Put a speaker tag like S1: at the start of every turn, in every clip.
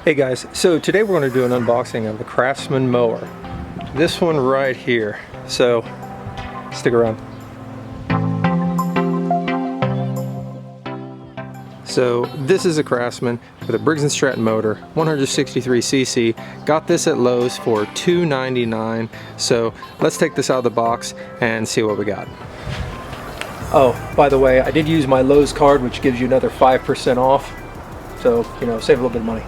S1: Hey guys, so today we're going to do an unboxing of the Craftsman mower. This one right here. So stick around. So this is a Craftsman with a Briggs and Stratton motor, 163cc. Got this at Lowe's for $2.99. So let's take this out of the box and see what we got. Oh, by the way, I did use my Lowe's card, which gives you another 5% off. So, you know, save a little bit of money.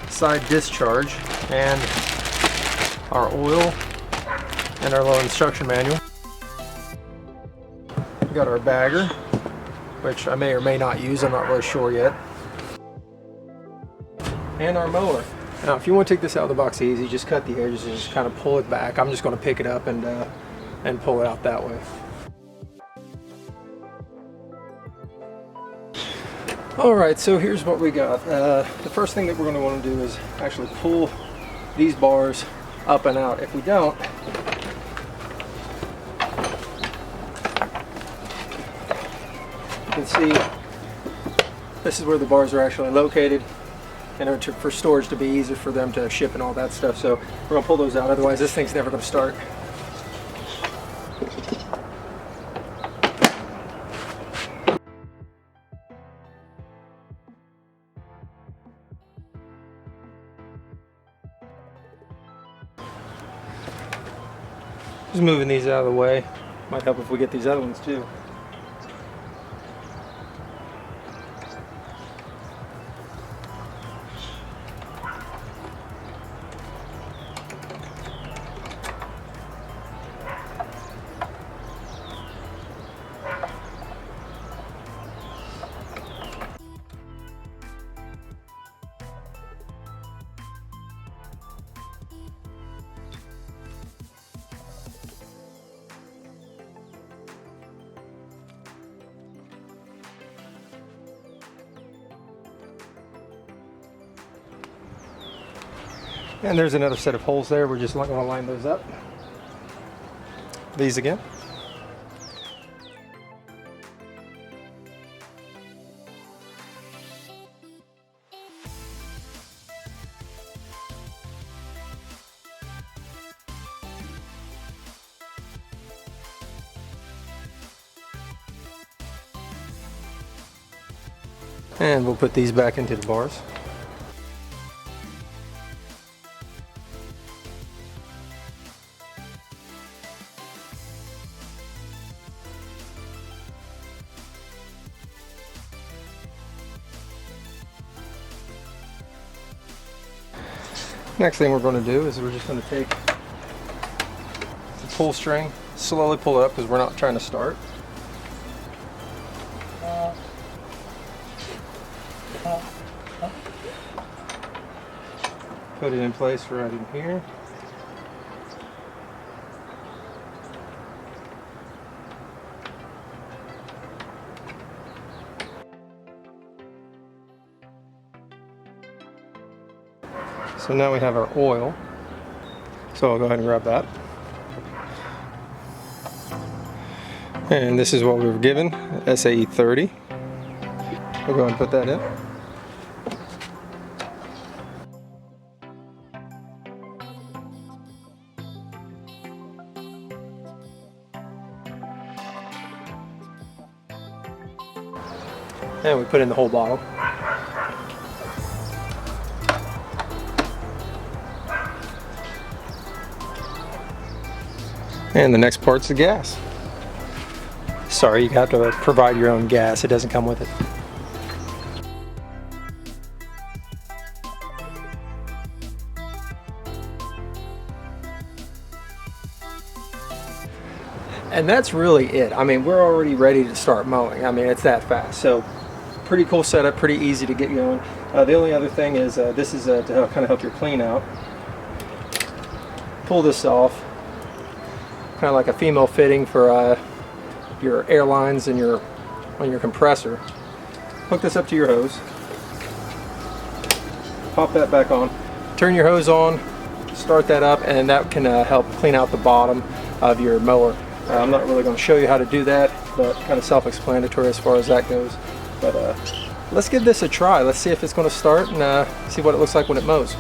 S1: Side discharge and our oil and our little instruction manual. We got our bagger, which I may or may not use, I'm not really sure yet. And our mower. Now if you want to take this out of the box easy, just cut the edges and just kind of pull it back. I'm just going to pick it up and pull it out that way. Alright, so here's what we got. The first thing that we're going to want to do is actually pull these bars up and out. If we don't, you can see this is where the bars are actually located, and for storage to be easier for them to ship and all that stuff. So we're going to pull those out, otherwise this thing's never going to start. Just moving these out of the way might help if we get these other ones too. And there's another set of holes there. We're just going to line those up. These again. And we'll put these back into the bars. Next thing we're going to do is we're just going to take the pull string, slowly pull it up because we're not trying to start. Put it in place right in here. So now we have our oil, so I'll go ahead and grab that. And this is what we were given, SAE 30. We'll go ahead and put that in. And we put in the whole bottle. And the next part's the gas. Sorry, you have to provide your own gas. It doesn't come with it. And that's really it. I mean, we're already ready to start mowing. I mean, it's that fast. So pretty cool setup, pretty easy to get going. The only other thing is this is to kind of help your clean out. Pull this off. Kind of like a female fitting for your airlines and on your compressor. Hook this up to your hose. Pop that back on. Turn your hose on, start that up, and that can help clean out the bottom of your mower. I'm not really going to show you how to do that, but kind of self-explanatory as far as that goes. But let's give this a try. Let's see if it's going to start and see what it looks like when it mows.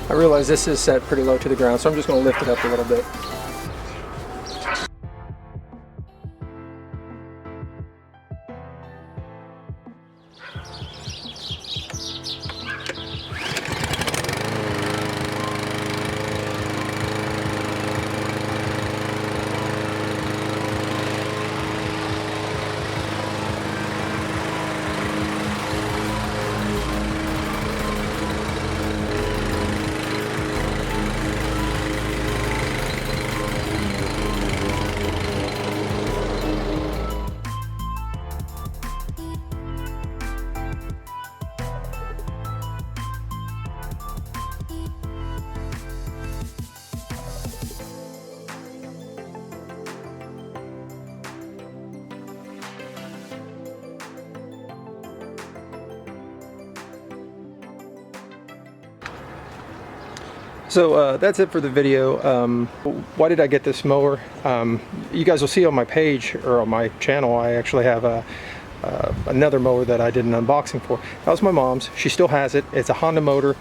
S1: I realize this is set pretty low to the ground, so I'm just going to lift it up a little bit. So that's it for the video. Why did I get this mower? You guys will see on my page or on my channel I actually have another mower that I did an unboxing for. That was my mom's. She still has it. It's a Honda motor.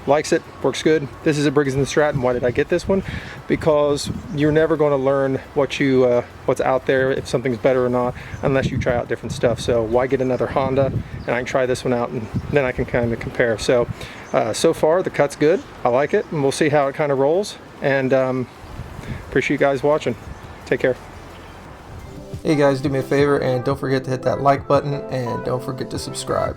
S1: Likes it, works good. This is a Briggs and Stratton. Why did I get this one? Because you're never going to learn what's out there, if something's better or not, unless you try out different stuff. So why get another Honda? And I can try this one out, and then I can kind of compare. So so far the cut's good. I like it, and we'll see how it kind of rolls. And appreciate you guys watching. Take care. Hey guys, do me a favor and don't forget to hit that like button, and don't forget to subscribe.